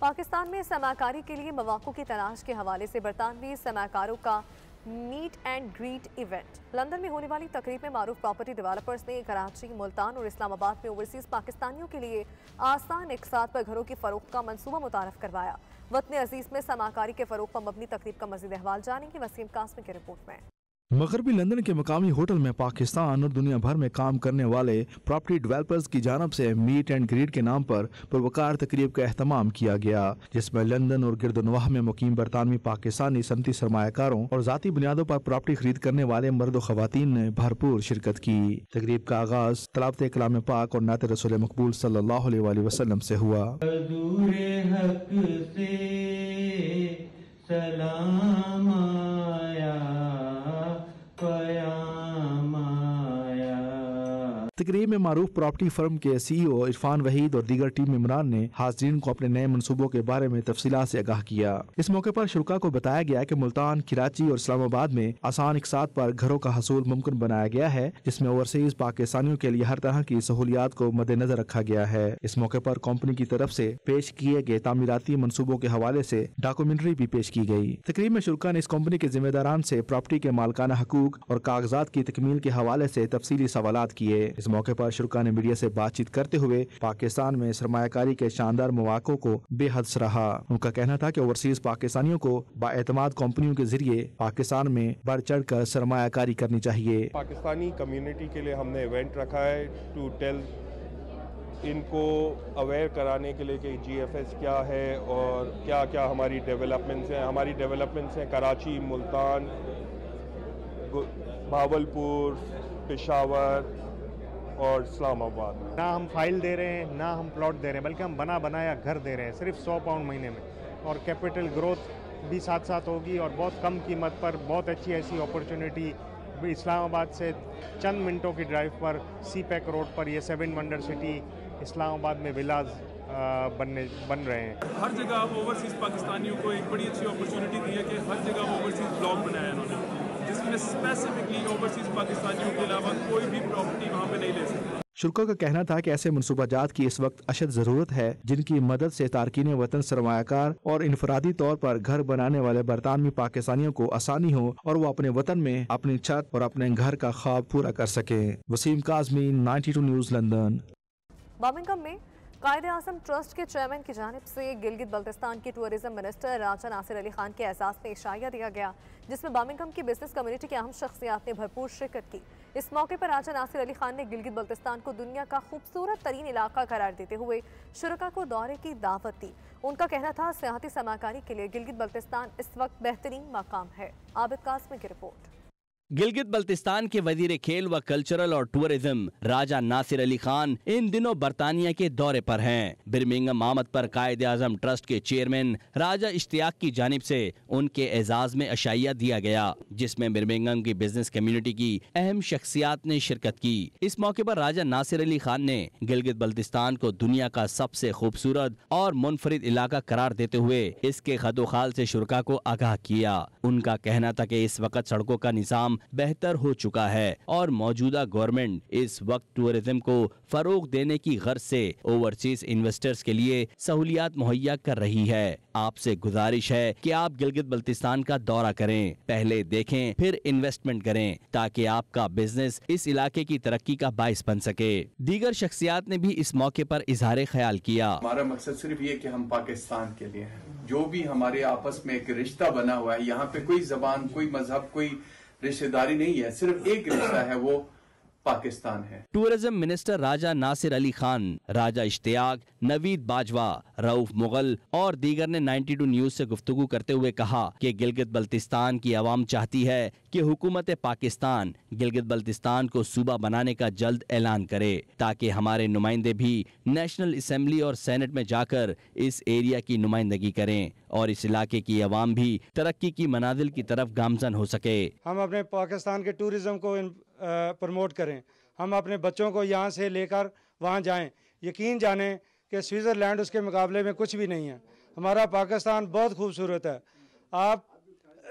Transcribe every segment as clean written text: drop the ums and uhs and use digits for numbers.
पाकिस्तान में सरमाकारी के लिए मौक़ों की तलाश के हवाले से बरतानवी सरमाकारों का meet and greet event. London में होने वाली तकरीब में मारूफ प्रॉपर्टी डेवलपर्स ने कराची, मुल्तान और इस्लामाबाद में ओवरसीज पाकिस्तानियों के लिए आसान इकसात पर घरों की फरोख्त का मंसूबा मुतारफ करवाया। वतन अजीज में सरमाकारी के फरोग पर मबनी तकरीब का मज़ीद अहवाल जानेंगे वसीम कासमी की रिपोर्ट में। मगरबी लंदन के मकामी होटल में पाकिस्तान और दुनिया भर में काम करने वाले प्रॉपर्टी डेवलपर्स की जानब से मीट एंड ग्रीट के नाम पर पुरवकार तकरीब का एहतमाम किया गया, जिसमें लंदन और गिरदोनवाह में मुकीम बरतानवी पाकिस्तानी सनती सरमायाकारों और जाती बुनियादों पर प्रॉपर्टी खरीद करने वाले मर्द खवातीन ने भरपूर शिरकत की। तकरीब का आगाज तलावत कलाम पाक और नात रसूल मकबूल सल्लल्लाहु अलैहि वसल्लम से हुआ। सलाम तकरीब में मारूफ प्रॉपर्टी फर्म के CEO इरफान वहीद और दीगर टीम मेंबरान ने हाज़रीन को अपने नए मनसूबों के बारे में तफसीलात से आगाह किया। इस मौके पर शुरा को बताया गया कि मुल्तान, कराची और इस्लामाबाद में आसान इकसात पर घरों का हसूल मुमकिन बनाया गया है, जिसमें ओवरसीज पाकिस्तानियों के लिए हर तरह की सहूलियात को मद्देनजर रखा गया है। इस मौके पर कंपनी की तरफ से पेश किए गए तामीराती मनसूबों के हवाले से डॉक्यूमेंट्री भी पेश की गई। तकरीब में शुरा ने इस कंपनी के जिम्मेदारान से प्रॉपर्टी के मालकाना हकूक और कागजात की तकमील के हवाले से तफसीली सवालात किए। इस मौके पर शुरा ने मीडिया से बातचीत करते हुए पाकिस्तान में सरमायाकारी के शानदार मौक़ों को बेहद सराहा। उनका कहना था कि ओवरसीज पाकिस्तानियों को बाएतमाद कंपनियों के जरिए पाकिस्तान में बढ़ चढ़ कर सरमायाकारी करनी चाहिए। पाकिस्तानी कम्युनिटी के लिए हमने इवेंट रखा है टू टेल, इनको अवेयर कराने के लिए कि GFS क्या है और क्या क्या हमारी डेवलपमेंट्स हैं। हमारी डेवलपमेंट्स हैं कराची, मुल्तान, भावलपुर, पेशावर और इस्लामाबाद। ना हम फाइल दे रहे हैं, ना हम प्लॉट दे रहे हैं, बल्कि हम बना बनाया घर दे रहे हैं सिर्फ 100 पाउंड महीने में, और कैपिटल ग्रोथ भी साथ साथ होगी और बहुत कम कीमत पर बहुत अच्छी ऐसी अपॉर्चुनिटी इस्लामाबाद से चंद मिनटों की ड्राइव पर CPEC रोड पर ये 7 वंडर सिटी इस्लामाबाद में विलाज बन रहे हैं। हर जगह अब ओवरसीज़ पाकिस्तानियों को एक बड़ी अच्छी अपॉर्चुनिटी दी है कि हर जगह ओवरसीज़ ब्लॉक बनाया इन्होंने, जिसमें स्पेसिफिकली ओवरसीज़ पाकिस्तानियों के अलावा कोई भी प्रॉपर्टी वहाँ पे नहीं ले सकते। शुरा का कहना था कि ऐसे मनसूबाजात की इस वक्त अशद ज़रूरत है, जिनकी मदद से तारकीन वतन सरमायाकार और इनफरादी तौर पर घर बनाने वाले बरतानवी पाकिस्तानियों को आसानी हो और वो अपने वतन में अपनी छत और अपने घर का ख्वाब पूरा कर सके। Wasim Kazmi, 92 news, London. Birmingham में कायद-ए-आज़म ट्रस्ट के चेयरमैन की जानिब से गिलगित बल्तिस्तान के टूरिज्म मिनिस्टर राजा नासिर अली खान के एजाज़ में इशाया दिया गया, जिसमें बर्मिंघम की बिजनेस कम्युनिटी की अहम शख्सियात ने भरपूर शिरकत की। इस मौके पर राजा नासिर अली खान ने गिलगित बल्तिस्तान को दुनिया का खूबसूरत तरीन इलाका करार देते हुए शुरका को दौरे की दावत दी। उनका कहना था सियाहती सरमाकारी के लिए गिलगित बल्तिस्तान इस वक्त बेहतरीन मकाम है। आबिद कासमी की रिपोर्ट। गिलगित बल्तिस्तान के वजीर खेल व कल्चरल और टूरिज्म राजा नासिर अली खान इन दिनों बरतानिया के दौरे पर हैं। बर्मिंघम आमद पर कायद-ए-आज़म ट्रस्ट के चेयरमैन राजा इश्तियाक की जानिब से उनके एजाज में अशाइया दिया गया, जिसमें बर्मिंघम की बिजनेस कम्युनिटी की अहम शख्सियात ने शिरकत की। इस मौके पर राजा नासिर अली खान ने गिलगित बल्तिस्तान को दुनिया का सबसे खूबसूरत और मुनफरिद इलाका करार देते हुए इसके खदोखाल से शुरका को आगाह किया। उनका कहना था कि इस वक्त सड़कों का निज़ाम बेहतर हो चुका है और मौजूदा गवर्नमेंट इस वक्त टूरिज्म को फरोग देने की गर्ज से ओवरसीज इन्वेस्टर्स के लिए सहूलियात मुहैया कर रही है। आपसे गुजारिश है कि आप गिलगित बल्तिस्तान का दौरा करें, पहले देखें फिर इन्वेस्टमेंट करें, ताकि आपका बिजनेस इस इलाके की तरक्की का बाइस बन सके। दीगर शख्सियात ने भी इस मौके पर इजहार ख्याल किया। हमारा मकसद सिर्फ ये कि हम पाकिस्तान के लिए हैं, जो भी हमारे आपस में एक रिश्ता बना हुआ है, यहाँ पे कोई जबान, कोई मजहब, कोई रिश्तेदारी नहीं है, सिर्फ एक रिश्ता है, वो पाकिस्तान है। टूरिज्म मिनिस्टर राजा नासिर अली खान, राजा इश्तियाक, नवीद बाजवा, रऊफ मुगल और दीगर ने 92 न्यूज से गुफ्तगू करते हुए कहा कि गिलगित बल्तिस्तान की आवाम चाहती है कि हुकूमत पाकिस्तान गिलगित बल्तिस्तान को सूबा बनाने का जल्द ऐलान करे, ताकि हमारे नुमाइंदे भी नेशनल असम्बली और सेनेट में जाकर इस एरिया की नुमाइंदगी करें और इस इलाके की आवाम भी तरक्की की मनाजिल की तरफ गामजन हो सके। हम अपने पाकिस्तान के टूरिज्म को प्रमोट करें, हम अपने बच्चों को यहाँ से लेकर वहाँ जाएं। यकीन जानें कि स्विट्ज़रलैंड उसके मुकाबले में कुछ भी नहीं है। हमारा पाकिस्तान बहुत खूबसूरत है। आप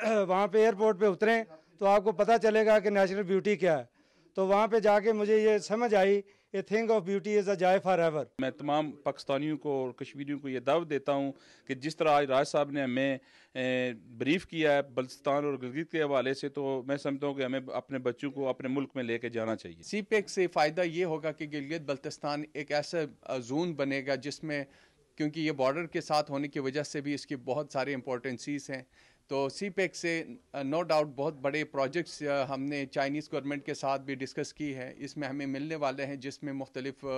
वहाँ पे एयरपोर्ट पे उतरें तो आपको पता चलेगा कि नेचुरल ब्यूटी क्या है। तो वहाँ पे जाके मुझे ये समझ आई a thing of beauty is a joy forever. मैं तमाम पाकिस्तानियों को और कश्मीरियों को ये दावत देता हूँ कि जिस तरह आज राज साहब ने हमें ब्रीफ किया है बल्तिस्तान और गिलगित के हवाले से, तो मैं समझता हूँ कि हमें अपने बच्चों को अपने मुल्क में लेके जाना चाहिए। CPEC से फ़ायदा ये होगा कि गिलगित बल्तिस्तान एक ऐसा जोन बनेगा जिसमें, क्योंकि ये बॉर्डर के साथ होने की वजह से भी इसकी बहुत सारी इंपॉर्टेंसीज हैं, तो CPEC से नो डाउट बहुत बड़े प्रोजेक्ट्स हमने चाइनीज़ गवर्नमेंट के साथ भी डिस्कस की है, इसमें हमें मिलने वाले हैं, जिसमें मुख्तलिफ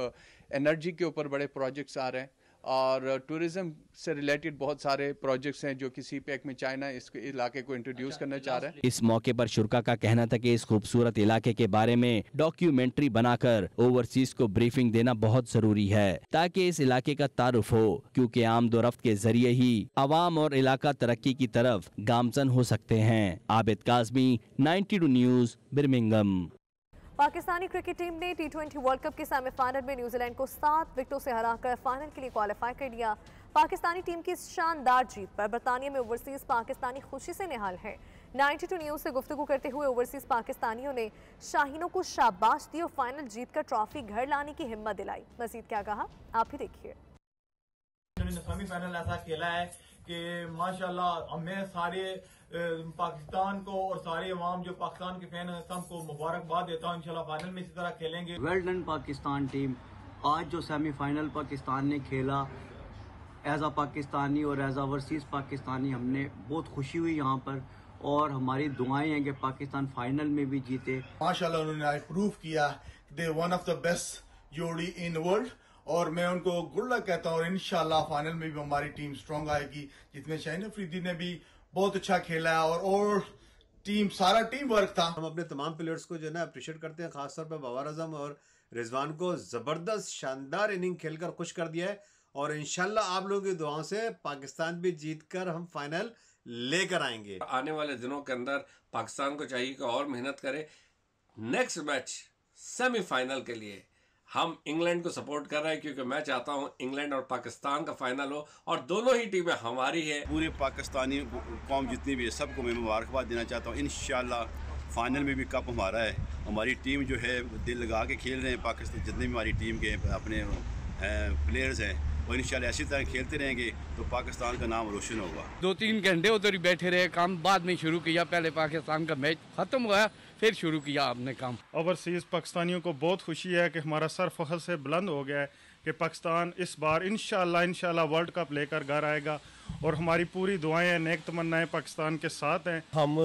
एनर्जी के ऊपर बड़े प्रोजेक्ट्स आ रहे हैं और टूरिज़म से रिलेटेड बहुत सारे प्रोजेक्ट्स हैं जो कि CPEC में चाइना इस इलाके को इंट्रोड्यूस करना चाह रहा है। इस मौके पर शुरा का कहना था कि इस खूबसूरत इलाके के बारे में डॉक्यूमेंट्री बनाकर ओवरसीज को ब्रीफिंग देना बहुत जरूरी है ताकि इस इलाके का तारुफ हो, क्योंकि आमदोरफ्त के जरिए ही अवाम और इलाका तरक्की की तरफ गामजन हो सकते हैं। Abid Kazmi, 92 news, Birmingham. Pakistani cricket team ने T20 वर्ल्ड कप के सेमीफाइनल में न्यूजीलैंड को 7 विकेटों से हराकर फाइनल के लिए क्वालिफाई कर लिया। पाकिस्तानी टीम की इस शानदार जीत पर बरतानिया में ओवरसीज पाकिस्तानी खुशी से निहाल है। 92 न्यूज़ से गुफ्तगू करते हुए ओवरसीज पाकिस्तानियों ने शाहीनों को शाबाश दी और फाइनल जीतकर ट्रॉफी घर लाने की हिम्मत दिलाई। मजीद क्या कहा, आप ही देखिए। सेमीफाइनल ऐसा खेला है कि माशाल्लाह हमें सारे पाकिस्तान को और सारे अवाम जो पाकिस्तान के फैन हैं सबको मुबारकबाद देता हूँ। इंशाल्लाह फाइनल में इसी तरह खेलेंगे। Well done Pakistan team. आज जो सेमीफाइनल पाकिस्तान ने खेला, एज आ पाकिस्तानी और एज आ ओवरसीज पाकिस्तानी हमने बहुत खुशी हुई यहाँ पर, और हमारी दुआएं हैं कि पाकिस्तान फाइनल में भी जीते। माशाल्लाह उन्होंने प्रूव किया दे वन ऑफ द बेस्ट जोड़ी इन वर्ल्ड, और मैं उनको गुड लक कहता हूँ और इंशाल्लाह फाइनल में भी हमारी टीम स्ट्रांग आएगी, जिसमें शाहीन अफरीदी ने भी बहुत अच्छा खेला है और टीम सारा टीम वर्क था। हम अपने तमाम प्लेयर्स को जो है ना अप्रिशिएट करते हैं, खासतौर पर बाबर आजम और रिजवान को जबरदस्त शानदार इनिंग खेलकर खुश कर दिया है, और इंशाल्लाह आप लोगों की दुआओं से पाकिस्तान भी जीतकर हम फाइनल लेकर आएंगे। आने वाले दिनों के अंदर पाकिस्तान को चाहिए कि और मेहनत करे। नेक्स्ट मैच सेमीफाइनल के लिए हम इंग्लैंड को सपोर्ट कर रहे हैं, क्योंकि मैं चाहता हूं इंग्लैंड और पाकिस्तान का फाइनल हो, और दोनों ही टीमें हमारी है। पूरे पाकिस्तानी कौम जितनी भी है सबको मैं मुबारकबाद देना चाहता हूं। इंशाल्लाह फाइनल में भी कप हमारा है। हमारी टीम जो है दिल लगा के खेल रहे हैं, पाकिस्तान जितने भी हमारी टीम के अपने प्लेयर्स हैं और इंशाल्लाह इसी तरह खेलते रहेंगे तो पाकिस्तान का नाम रोशन होगा। 2-3 घंटे उधर ही बैठे रहे, काम बाद में शुरू किया। पहले पाकिस्तान का मैच खत्म हुआ, फिर शुरू किया आपने काम। ओवरसीज़ पाकिस्तानियों को बहुत खुशी है कि हमारा सर फख्र से बुलंद हो गया है कि पाकिस्तान इस बार इंशाल्लाह वर्ल्ड कप लेकर घर आएगा, और हमारी पूरी दुआएं नेक तमन्नाएं पाकिस्तान के साथ हैं। हम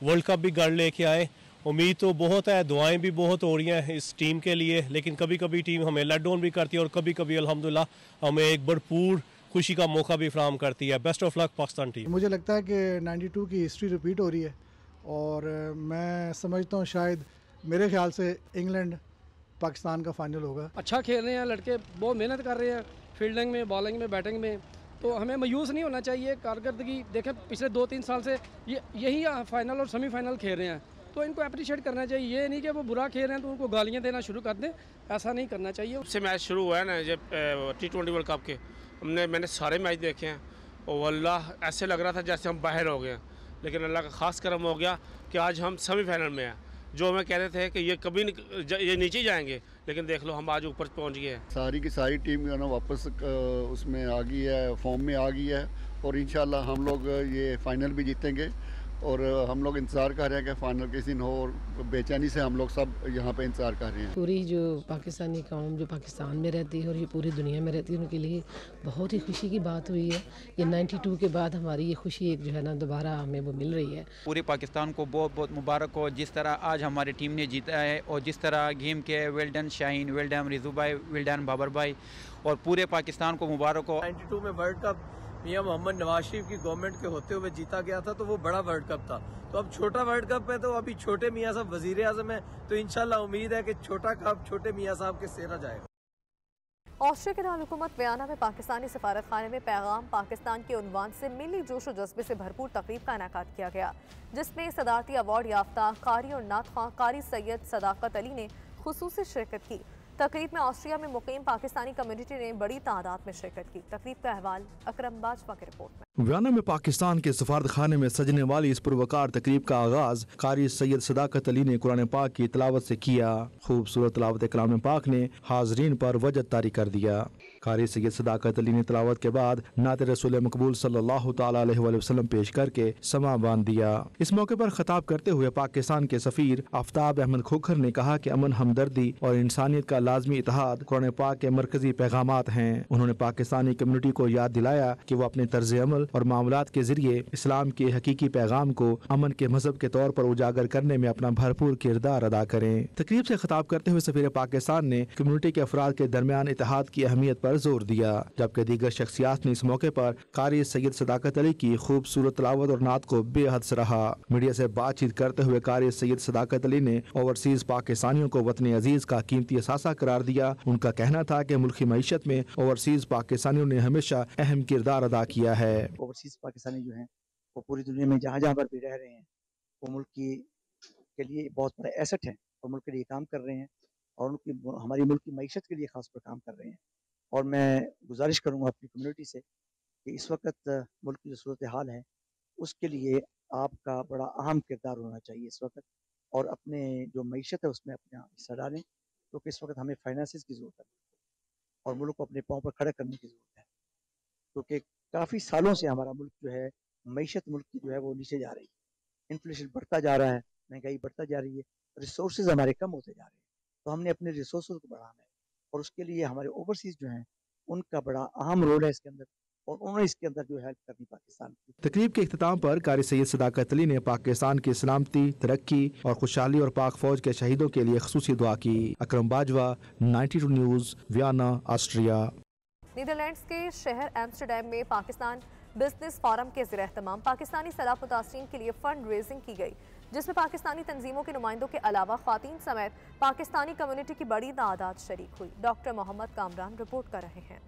वर्ल्ड कप भी घर लेके आए, उम्मीद तो बहुत है, दुआएं भी बहुत हो रही हैं इस टीम के लिए, लेकिन कभी कभी टीम हमें लेट डाउन भी करती है और कभी कभी अल्हम्दुलिल्लाह हमें एक भरपूर खुशी का मौका भी फराहम करती है। Best of luck Pakistan team. मुझे लगता है कि 92 की हिस्ट्री रिपीट हो रही है, और मैं समझता हूँ शायद मेरे ख्याल से इंग्लैंड पाकिस्तान का फाइनल होगा। अच्छा खेल रहे हैं लड़के, बहुत मेहनत कर रहे हैं फील्डिंग में, बॉलिंग में, बैटिंग में, तो हमें मायूस नहीं होना चाहिए। कारकर्दगी देखें पिछले 2-3 साल से यही फाइनल और सेमीफाइनल खेल रहे हैं, तो इनको अप्रिशिएट करना चाहिए। ये नहीं कि वो बुरा खेल रहे हैं तो उनको गालियाँ देना शुरू कर दें, ऐसा नहीं करना चाहिए। उससे मैच शुरू हुआ है ना जब T20 वर्ल्ड कप के, मैंने सारे मैच देखे हैं, और वल्लाह ऐसे लग रहा था जैसे हम बाहर हो गए, लेकिन अल्लाह का ख़ास करम हो गया कि आज हम सेमीफाइनल में हैं। जो हमें कहते थे कि ये कभी ये नीचे जाएंगे, लेकिन देख लो हम आज ऊपर पहुंच गए हैं। सारी की सारी टीम जो ना वापस उसमें आ गई है, फॉर्म में आ गई है, और इंशाल्लाह हम लोग ये फाइनल भी जीतेंगे, और हम लोग इंतज़ार कर रहे हैं कि फाइनल किस दिन हो, और बेचैनी से हम लोग सब यहाँ पे इंतज़ार कर रहे हैं। पूरी जो पाकिस्तानी कौम जो पाकिस्तान में रहती है और ये पूरी दुनिया में रहती है, उनके लिए बहुत ही खुशी की बात हुई है। ये 92 के बाद हमारी ये खुशी एक जो है ना दोबारा हमें वो मिल रही है। पूरे पाकिस्तान को बहुत बहुत मुबारक हो, जिस तरह आज हमारी टीम ने जीता है, और जिस तरह गेम के well done Shaheen, well done Riju भाई, वेल डन बाबर भाई, और पूरे पाकिस्तान को मुबारक हो। 92 में वर्ल्ड कप मियां मोहम्मद नवाज शरीफ की गवर्नमेंट के होते हुए जीता गया था, तो वो बड़ा वर्ल्ड कप था। तो अब छोटा वर्ल्ड कप है, तो अभी छोटे मियां साहब वजीर आजम है, तो इंशाल्लाह उम्मीद है कि छोटा कप छोटे मियां साहब के सेरा जाएगा। ऑस्ट्रिया के दारुलहुकूमत वियना में पाकिस्तानी सफारत खाने में पैगाम पाकिस्तान के उन्वान से मिली जोश और जज्बे से भरपूर तकरीब का इनेकाद किया गया, जिसमें सदारती अवार्ड याफ्ता कारी और नात ख्वां कारी सैयद सदाकत अली ने खुसूसी शिरकत की। तकरीब में ऑस्ट्रिया में मुकीम पाकिस्तानी कम्युनिटी ने बड़ी तादाद में शिरकत की। तकरीब का अहवाल अकरम बाजवा की रिपोर्ट में। वियना में पाकिस्तान के सफारत खाने में सजने वाली इस पुरवकार तकरीब का आगाज कारी सैयद सदाकत अली ने कुरान पाक की तिलावत से किया। खूबसूरत तिलावत कलाम पाक ने हाजरीन पर वजद तारी कर दिया। कारी सैयद सदाकत अली ने तिलावत के बाद नात रसूल मकबूल सल्लल्लाहु तआला अलैहि वसल्लम पेश करके समा बांध दिया। इस मौके पर खिताब करते हुए पाकिस्तान के सफीर आफ्ताब अहमद खोखर ने कहा कि अमन, हमदर्दी और इंसानियत का लाजमी इत्तेहाद कुरान पाक के मरकजी पैगामात हैं। उन्होंने पाकिस्तानी कम्युनिटी को याद दिलाया कि वो अपने तर्ज अमल और मामलात के जरिए इस्लाम के हकीकी पैगाम को अमन के मजहब के तौर पर उजागर करने में अपना भरपूर किरदार अदा करें। तकरीब से खिताब करते हुए सफीर पाकिस्तान ने कम्युनिटी के अफराद के दरमियान इत्तेहाद की अहमियत पर जोर दिया, जबकि दीगर शख्सियात ने इस मौके पर कारी सैयद सदाकत अली की खूबसूरत तिलावत और नात को बेहद सराहा। मीडिया से बातचीत करते हुए कारी सैयद सदाकत अली ने ओवरसीज पाकिस्तानियों को वतन अजीज का कीमती असासा करार दिया। उनका कहना था कि मुल्की मईशत में ओवरसीज पाकिस्तानियों ने हमेशा अहम किरदार अदा किया है। ओवरसीज पाकिस्तानी जो हैं वो पूरी दुनिया में जहाँ जहाँ पर भी रह रहे हैं वो मुल्क के लिए बहुत बड़ा एसेट है और मुल्क के लिए काम कर रहे हैं और हमारी मुल्क की मईशत के लिए खास पर काम कर रहे हैं। और मैं गुजारिश करूँगा अपनी कम्युनिटी से कि इस वक्त मुल्क की जो सूरत हाल है उसके लिए आपका बड़ा अहम किरदार होना चाहिए इस वक्त, और अपने जो मईशत है उसमें अपना हिस्सा डालें, क्योंकि इस वक्त हमें फाइनेंसिस की ज़रूरत है और मुल्क को अपने पाँव पर खड़ा करने की ज़रूरत है, क्योंकि काफ़ी सालों से हमारा मुल्क जो है मईशत मुल्क की जो है वो नीचे जा रही है। इन्फ्लेशन बढ़ता जा रहा है, महंगाई बढ़ता जा रही है, रिसोर्सेज हमारे कम होते जा रहे हैं। तो हमने अपने रिसोर्सेज को बढ़ाना है और उसके लिए हमारे ओवरसीज जो हैं उनका बड़ा अहम रोल है इसके अंदर, और उन्होंने इसके अंदर जो हेल्प करनी पाकिस्तान की। तकरीब के इख्तिताम पर कारी सैयद सदाकत अली ने पाकिस्तान की सलामती, तरक्की और खुशहाली और पाक फौज के शहीदों के लिए खुसूसी दुआ की। Akram Bajwa, 92 news, Vienna, Austria. Netherlands के शहर एम्स्टरडैम में पाकिस्तान बिजनेस फोरम के ज़रिए तमाम पाकिस्तानी सलाह मुतासरीन के लिए फंड रेजिंग की गई, जिसमें पाकिस्तानी तंजीमों के नुमाइंदों के अलावा ख्वातीन समेत पाकिस्तानी कम्युनिटी की बड़ी तादाद शरीक हुई। डॉक्टर मोहम्मद कामरान रिपोर्ट कर रहे हैं।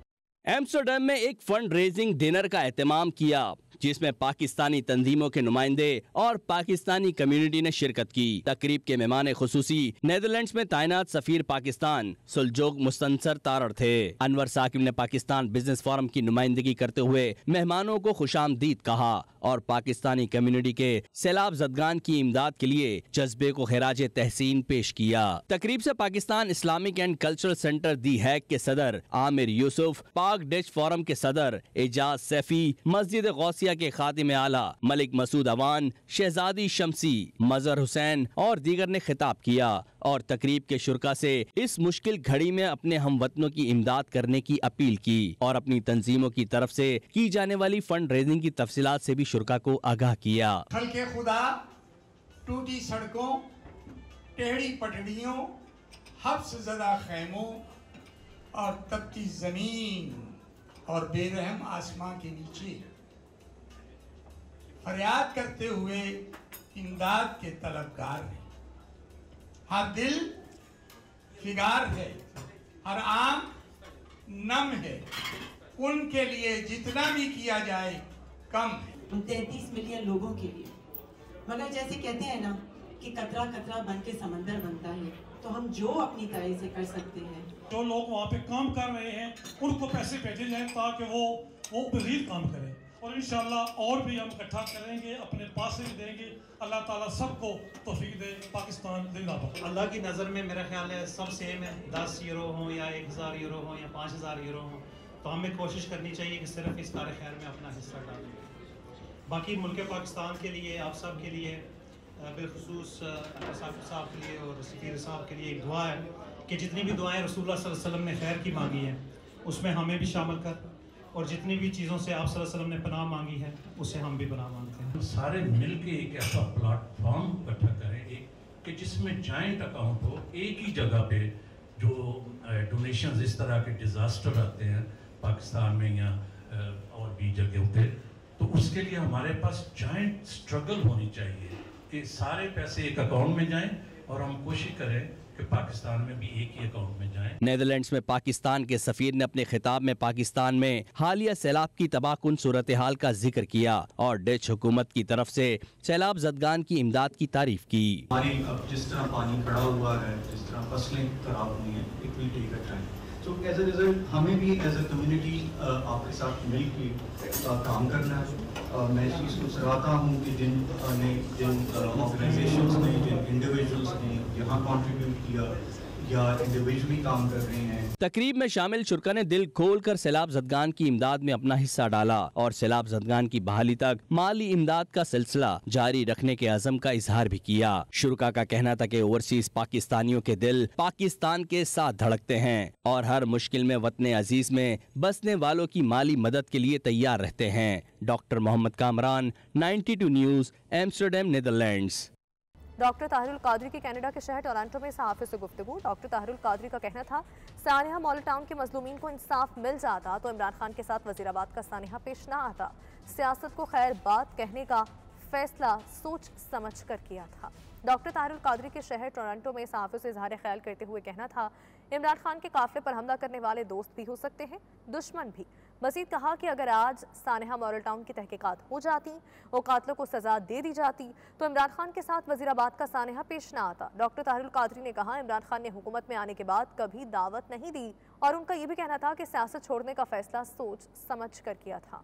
एम्स्टरडैम में एक फंड रेजिंग डिनर का एहतमाम किया, जिसमें पाकिस्तानी तंजीमों के नुमाइंदे और पाकिस्तानी कम्युनिटी ने शिरकत की। तकरीब के मेहमान खुसूसी नीदरलैंड्स में तैनात सफीर पाकिस्तान सुलजोग मुस्तनसर तारड़ थे। अनवर साकिब ने पाकिस्तान बिजनेस फोरम की नुमाइंदगी करते हुए मेहमानों को खुशामदीद कहा और पाकिस्तानी कम्युनिटी के सैलाब जदगान की इमदाद के लिए जज्बे को खिराज तहसीन पेश किया। तकरीब से Pakistan Islamic and cultural centre the hack के सदर आमिर यूसुफ, पाक डच फोरम के सदर एजाज सैफी, मस्जिद गौसिया के खातिम आला मलिक मसूद अवान, शहजादी शमसी, मजहर हुसैन और दीगर ने खिताब किया और तकरीब के शुरका से इस मुश्किल घड़ी में अपने हमवतनों की इमदाद करने की अपील की और अपनी तंजीमों की तरफ से की जाने वाली फंड रेजिंग की तफसीलात से भी शुरका को आगाह किया। खल्के खुदा, टूटी सड़कों, टेढ़ी पटड़ियों, हब्स ज़दा खैमों और तपती जमीन और बेरहम आसमां के नीचे फरियाद करते हुए इमदाद के तलबगार हैं। हर दिल फिगार है, हर आंख नम है, उनके लिए जितना भी किया जाए कम है। 33 मिलियन लोगों के लिए, मगर जैसे कहते हैं ना कि कतरा कतरा बन के समंदर बनता है, तो हम जो अपनी तरह से कर सकते हैं, जो लोग वहाँ पे काम कर रहे हैं उनको पैसे भेजे जाएं ताकि वो मज़ीद काम करें, और इंशाल्लाह और भी हम इकट्ठा करेंगे, अपने पास से भी देंगे। अल्लाह ताला सबको तौफीक दे। पाकिस्तान जिंदाबाद। अल्लाह की नज़र में मेरा ख्याल है सब सेम है, 10 यूरो हो या 1000 यूरो हो या 5000 यूरो हो, तो हमें कोशिश करनी चाहिए कि सिर्फ इस कार खैर में अपना हिस्सा डालें। बाकी मुल्क पाकिस्तान के लिए, आप सब के लिए, बिलखुसूस साहब के लिए और सफीर साहब के लिए एक दुआ है कि जितनी भी दुआएं रसूलुल्लाह सल्लल्लाहु अलैहि वसल्लम ने खैर की मांगी हैं उसमें हमें भी शामिल कर, और जितनी भी चीज़ों से आप सल्लल्लाहु अलैहि वसल्लम ने पनाह मांगी है उससे हम भी पनाह मांगते हैं। सारे मिलके एक ऐसा प्लेटफॉर्म इकट्ठा करें एक कि जिसमें जॉइंट अकाउंट हो, एक ही जगह पे जो डोनेशन इस तरह के डिज़ास्टर आते हैं पाकिस्तान में या और भी जगहों पे, तो उसके लिए हमारे पास जॉइंट स्ट्रगल होनी चाहिए कि सारे पैसे एक अकाउंट में जाएं और हम कोशिश करें कि पाकिस्तान में भी एक ही अकाउंट में जाएं। नेदरलैंड्स में पाकिस्तान के सफीर ने अपने खिताब में पाकिस्तान में हालिया सैलाब की तबाहकुन सूरत हाल का जिक्र किया और डच हुकूमत की तरफ से सैलाब जदगान की इमदाद की तारीफ की। हमारी अब जिस तरह पानी खड़ा हुआ है, जिस तरह फसलें खराब हुई हैं, it will take a time. तो एज अ रिजल्ट हमें भी एज अ कम्युनिटी आपके साथ मिलकर काम करना है। मैं इस चीज़ को सराहता हूँ कि जिन ऑर्गेनाइजेशंस ने, जिन इंडिविजुअल्स ने यहाँ कंट्रीब्यूट किया या इंडिविजुअली काम कर रहे हैं। तकरीब में शामिल शुरा ने दिल खोल कर सैलाब जदगान की इमदाद में अपना हिस्सा डाला और सैलाब जदगान की बहाली तक माली इमदाद का सिलसिला जारी रखने के अज़म का इजहार भी किया। शुरा का कहना था कि ओवरसीज पाकिस्तानियों के दिल पाकिस्तान के साथ धड़कते हैं और हर मुश्किल में वतन अजीज में बसने वालों की माली मदद के लिए तैयार रहते हैं। Doctor Mohammad Kamran, 92 news, Amsterdam, Netherlands. Doctor Tahirul Qadri की कनाडा के शहर टोरंटो में सहाफ़ियों से गुफ्तगू। डॉक्टर ताहिरुल कादरी का कहना था, सानिहा मॉडल टाउन के मजलूमीन को इंसाफ मिल जाता तो इमरान खान के साथ वजीराबाद का सानिहा पेश ना आता। सियासत को खैर बात कहने का फैसला सोच समझ कर किया था। डॉक्टर ताहिरुल कादरी के शहर टोरंटो में सहाफ़ियों से इजहार ख्याल करते हुए कहना था, इमरान खान के काफिले पर हमला करने वाले दोस्त भी हो सकते हैं, दुश्मन भी। मजीद कहा कि अगर आज सानिहा मॉडल टाउन की तहकीकात हो जाती और कातिलों को सजा दे दी जाती तो इमरान खान के साथ वजीराबाद का सानिहा पेश ना आता। डॉक्टर ताहिरुल कादरी ने कहा, इमरान खान ने हुकूमत में आने के बाद कभी दावत नहीं दी और उनका ये भी कहना था कि सियासत छोड़ने का फैसला सोच समझ कर किया था।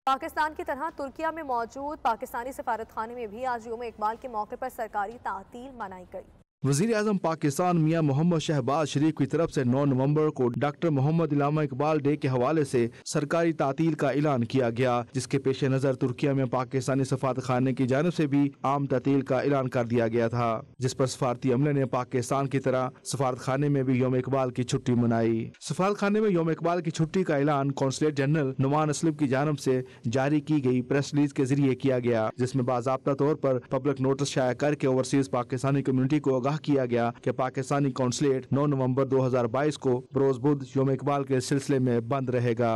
पाकिस्तान की तरह तुर्किया में मौजूद पाकिस्तानी सफारतखाने में भी आज यौम इकबाल के मौके पर सरकारी तातील मनाई गई। वज़ीर आज़म पाकिस्तान मियां मोहम्मद शहबाज शरीफ की तरफ से 9 नवंबर को डॉक्टर मोहम्मद इलामा इकबाल डे के हवाले से सरकारी तातील का ऐलान किया गया, जिसके पेश नज़र तुर्किया में पाकिस्तानी सफारतखाने की जानिब से भी आम तातील का ऐलान कर दिया गया था, जिस पर सफारती अमले ने पाकिस्तान की तरह सफारतखाने में भी यौम इकबाल की छुट्टी मनाई। सफारतखाने में यौम इकबाल की छुट्टी का ऐलान कौंसलेट जनरल नुमान असलम की जानिब से जारी की गई प्रेस रिलीज के जरिए किया गया, जिसमें बाज़ाब्ता तौर पर पब्लिक नोटिस शाया करके ओवरसीज पाकिस्तानी कम्युनिटी को किया गया कि पाकिस्तानी कौंसलेट 9 नवंबर 2022 को बरोज बुध यौम इकबाल के सिलसिले में बंद रहेगा।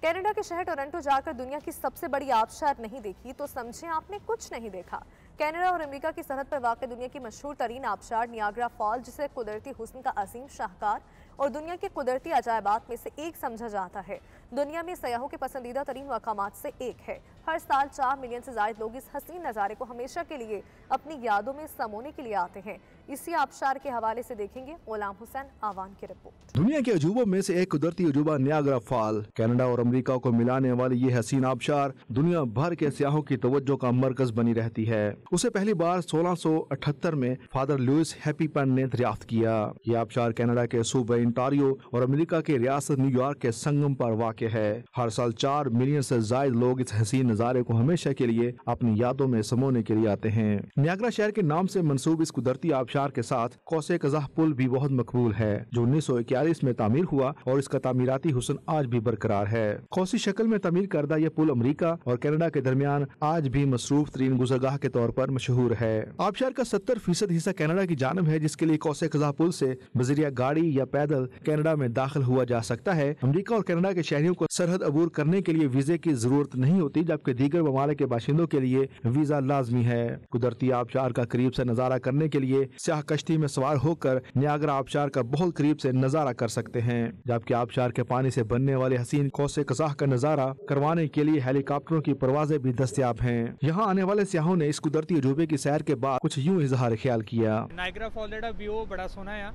कनाडा के शहर टोरंटो जाकर दुनिया की सबसे बड़ी आबशार नहीं देखी तो समझे आपने कुछ नहीं देखा। कनाडा और अमेरिका की सरहद पर वाक़ दुनिया की मशहूर तरीन आबशार नियाग्रा फॉल, जिसे कुदरती हुस्न का अजीम शाहकार और दुनिया के कुदरती अजायबात में से एक समझा जाता है, दुनिया में सयाहों के पसंदीदा तरीन मकामात से एक है। हर साल 4 मिलियन से ज़ायद लोग इस हसीन नज़ारे को हमेशा के लिए अपनी यादों में समोने के लिए आते हैं। इसी आबशार के हवाले से देखेंगे गुलाम हुसैन आवान की रिपोर्ट। दुनिया के अजूबों में से एक कुदरती अजूबा नियाग्रा फॉल, कनाडा और अमेरिका को मिलाने वाली ये हसीन आबशार दुनिया भर के सियाहों की तवज्जो का मरकज बनी रहती है। उसे पहली बार 1678 में फादर लुइस हैप्पीपन ने दरियाफ्त किया। ये आबशार कनाडा के सूबे ओंटारियो और अमेरिका के रियासत न्यूयॉर्क के संगम पर वाक़ है। हर साल 4 मिलियन से जायद लोग इस हसीन नज़ारे को हमेशा के लिए अपनी यादों में समोने के लिए आते हैं। नियाग्रा शहर के नाम से मंसूब इस कुदरती आबशार के साथ कौसे कज़ाह पुल भी बहुत मकबूल है, जो 1941 में तामीर हुआ और इसका तामीराती हुस्न आज भी बरकरार है। कौसी शक्ल में तामीर करदा यह पुल अमेरिका और कनाडा के दरमियान आज भी मसरूफ तरीन गुज़रगाह के तौर पर मशहूर है। आबशार का 70% हिस्सा कनाडा की जानिब है, जिसके लिए कौसे कज़ाह पुल से बजरिया गाड़ी या पैदल कनाडा में दाखिल हुआ जा सकता है। अमेरिका और कनाडा के शहरियों को सरहद अबूर करने के लिए वीजे की जरूरत नहीं होती, जबकि दीगर ममालिक के बाशिंदों के लिए वीजा लाजमी है। कुदरती आबशार का करीब से नजारा करने के लिए स्याह कश्ती में सवार होकर नियाग्रा आबशार का बहुत करीब से नजारा कर सकते हैं, जबकि आबशार के पानी से बनने वाले हसीन कौसे कज़ाह का नजारा करवाने के लिए हेलीकॉप्टरों की परवाजें भी दस्तयाब हैं। यहाँ आने वाले सियाहों ने इस कुदरती अजूबे की सैर के बाद कुछ यूं इजहार ख्याल किया। नायग्रा फॉल दा व्यू बड़ा सोहना है,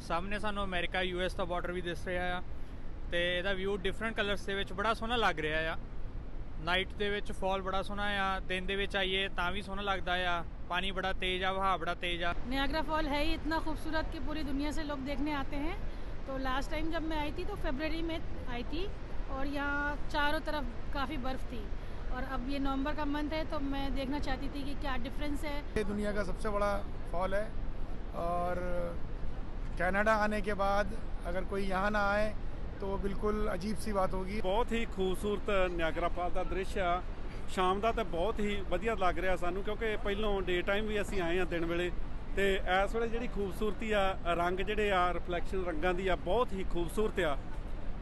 सामने सानू अमेरिका यूएस का बॉर्डर भी दिस रहा है ते ਇਹਦਾ व्यू डिफरेंट कलर्स ਦੇ ਵਿੱਚ ਬੜਾ ਸੋਹਣਾ ਲੱਗ ਰਿਹਾ ਆ। नाइट ਦੇ ਵਿੱਚ फॉल बड़ा सोहना आ, दिन ਦੇ ਵਿੱਚ आइए ਤਾਂ भी सोहना लगता आ, पानी बड़ा तेज आ, वहाँ बड़ा तेज आ। नियाग्रा फॉल है ही इतना खूबसूरत कि पूरी दुनिया से लोग देखने आते हैं। तो लास्ट टाइम जब मैं आई थी तो फरवरी में आई थी और यहाँ चारों तरफ काफ़ी बर्फ़ थी, और अब ये नवंबर का मंथ है तो मैं देखना चाहती थी कि क्या डिफरेंस है। ये दुनिया का सबसे बड़ा फॉल है और कनाडा आने के बाद अगर कोई यहाँ ना आए तो बिल्कुल अजीब सी बात होगी। बहुत ही खूबसूरत नियाग्रा फॉल का दृश्य आ, शाम का तो बहुत ही वधिया लग रहा सानू, क्योंकि पहलों डे टाइम भी असीं आए हैं दिन वेले, तो इस वेले जिहड़ी खूबसूरती आ, रंग जिहड़े आ, रिफ्लैक्शन रंगां दी आ, बहुत ही खूबसूरत आ,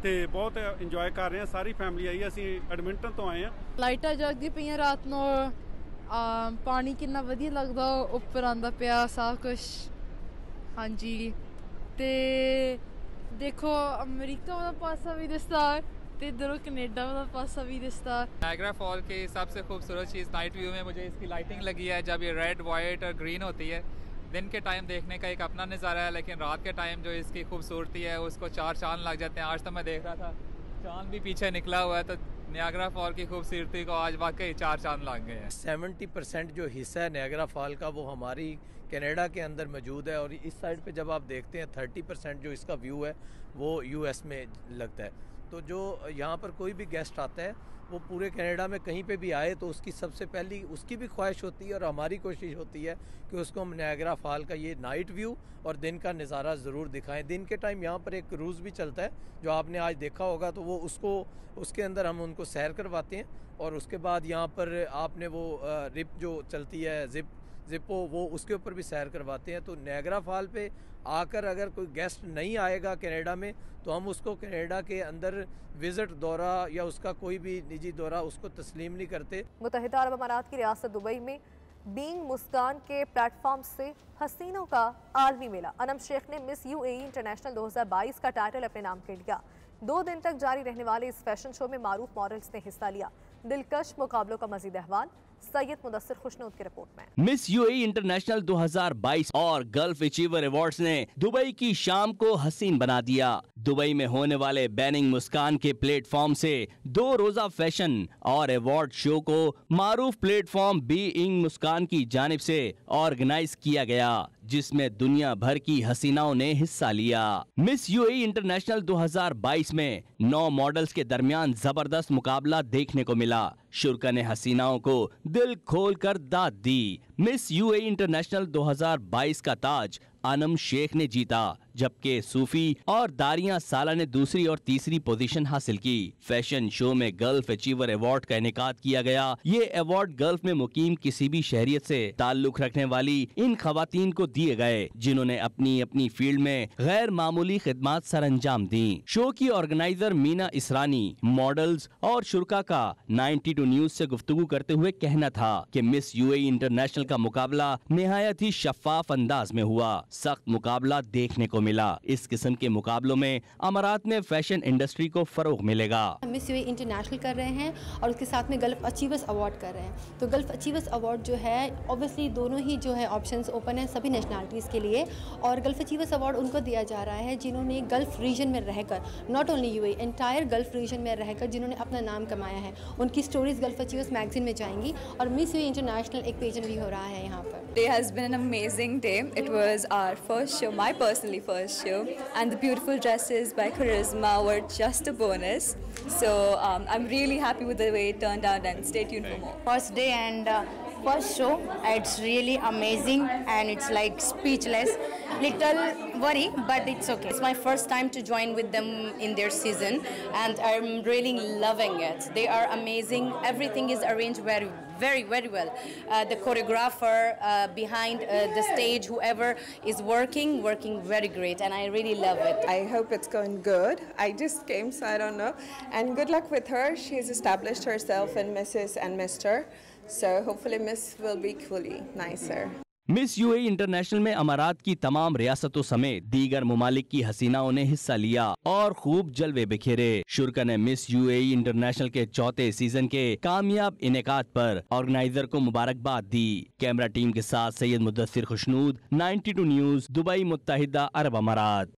तो बहुत इंजॉय कर रहे हैं। सारी फैमिली आई, असीं एडमिंटन तो आए हैं। लाइटां जगदी पईयां रात नूं, पानी कितना वधिया लगदा ऊपर आंदा पिया सब कुछ। हाँ जी, ते देखो अमेरिका वाला पासा भी दिसदा ते इधरों कनेडा वाला पासा भी दिसदा। नायग्रा फॉल की सबसे खूबसूरत चीज़ नाइट व्यू में मुझे इसकी लाइटिंग लगी है। जब ये रेड, वाइट और ग्रीन होती है, दिन के टाइम देखने का एक अपना नज़ारा है, लेकिन रात के टाइम जो इसकी खूबसूरती है उसको चार चांद लग जाते हैं। आज तो मैं देख रहा था चांद भी पीछे निकला हुआ है, तो नायग्रा फॉल की खूबसूरती को आज वाकई चार चांद लग गए हैं। 70% जो हिस्सा है नायग्रा फॉल का वो हमारी कनाडा के अंदर मौजूद है, और इस साइड पे जब आप देखते हैं 30% जो इसका व्यू है वो यूएस में लगता है। तो जो यहाँ पर कोई भी गेस्ट आता है वो पूरे कनाडा में कहीं पे भी आए तो उसकी सबसे पहली उसकी भी ख्वाहिश होती है और हमारी कोशिश होती है कि उसको हम नायग्रा फॉल का ये नाइट व्यू और दिन का नज़ारा ज़रूर दिखाएं। दिन के टाइम यहाँ पर एक क्रूज़ भी चलता है जो आपने आज देखा होगा, तो वो उसके अंदर हम उनको सैर करवाते हैं, और उसके बाद यहाँ पर आपने वो रिप जो चलती है जिप्पो वो उसके ऊपर भी सैर करवाते हैं। तो नायग्रा फॉल पे आकर अगर कोई गेस्ट नहीं आएगा कनाडा में तो हम उसको कनाडा के अंदर विजिट दौरा या उसका कोई भी निजी दौरा उसको तस्लीम नहीं करते। मुत्तहिदा अरब अमारात की रियासत दुबई में बीइंग मुस्कान के प्लेटफॉर्म से हसीनों का आलमी मेला। अनम शेख ने मिस यूएई इंटरनेशनल 2022 का टाइटल अपने नाम कर लिया। 2 दिन तक जारी रहने वाले इस फैशन शो में मारूफ मॉडल्स ने हिस्सा लिया। दिलकश मुकाबलों का मजीद अहवाल सैयद मुदस्सिर खुशनूद की रिपोर्ट में। मिस यूएई इंटरनेशनल 2022 और गल्फ अचीवर अवार्ड्स ने दुबई की शाम को हसीन बना दिया। दुबई में होने वाले बैनिंग मुस्कान के प्लेटफॉर्म से 2 रोजा फैशन और अवार्ड शो को मारूफ प्लेटफॉर्म बीइंग मुस्कान की जानिब से ऑर्गेनाइज किया गया, जिसमें दुनिया भर की हसीनाओं ने हिस्सा लिया। मिस यूएई इंटरनेशनल 2022 में 9 मॉडल्स के दरमियान जबरदस्त मुकाबला देखने को मिला। शुरा ने हसीनाओं को दिल खोल कर दाद दी। मिस यूएई इंटरनेशनल 2022 का ताज अनम शेख ने जीता, जबकि सूफी और दारिया साला ने दूसरी और तीसरी पोजीशन हासिल की। फैशन शो में गल्फ अचीवर अवार्ड का इनेकाद किया गया। ये अवार्ड गल्फ में मुकीम किसी भी शहरियत से ताल्लुक रखने वाली इन खवातीन को दिए गए जिन्होंने अपनी अपनी फील्ड में गैर मामूली खिदमात सर अंजाम दी। शो की ऑर्गेनाइजर मीना इसरानी मॉडल्स और शुरा का 92 न्यूज से गुफ्तगू करते हुए कहना था कि मिस यूएई इंटरनेशनल का मुकाबला निहायत ही शफाफ अंदाज में हुआ। सख्त मुकाबला देखने को मिला। इस किस्म के मुकाबलों में अमारात में फैशन इंडस्ट्री को फरोग मिलेगा। मिस यूएई इंटरनेशनल कर रहे हैं और उसके साथ में गल्फ अचीवर्स अवार्ड कर रहे हैं। तो गल्फ अचीवर्स अवार्ड जो है ऑब्वियसली दोनों ही जो है ऑप्शंस ओपन है सभी नेशनलिटीज़ के लिए, और गल्फ अचीवर्स अवार्ड उनको दिया जा रहा है जिन्होंने गल्फ रीजन में रहकर, not only UAE, entire gulf region में रहकर जिन्होंने अपना नाम कमाया है। उनकी स्टोरीज गल्फ अचीवर्स मैगजीन में जाएंगी और मिस यूएई इंटरनेशनल एक पेजेंट भी हो रहा है यहाँ पर। Day has been an amazing day. It was our first show, my personally first show, and the beautiful dresses by Charisma were just a bonus. So I'm really happy with the way it turned out, and stay tuned for more. First day and first show, it's really amazing and it's like speechless. Little worry, but it's okay. It's my first time to join with them in their season and I'm really loving it. They are amazing. Everything is arranged very well. The choreographer behind the stage, whoever is working very great, and I really love it. I hope it's going good. I just came, so I don't know. And good luck with her. She's established herself in Mrs. and Mr. So hopefully Miss will be equally nicer. Miss UAE international में अमारात की तमाम रियासतों समेत दीगर मुमालिक की हसीनाओं ने हिस्सा लिया और खूब जलवे बिखेरे। शुरा ने मिस यूएई इंटरनेशनल के 4थे सीजन के कामयाब इनेकाद पर ऑर्गेनाइजर को मुबारकबाद दी। कैमरा टीम के साथ सैयद मुदस्सिर खुशनूद, 92 न्यूज, दुबई, मुत्तहिदा अरब अमारात।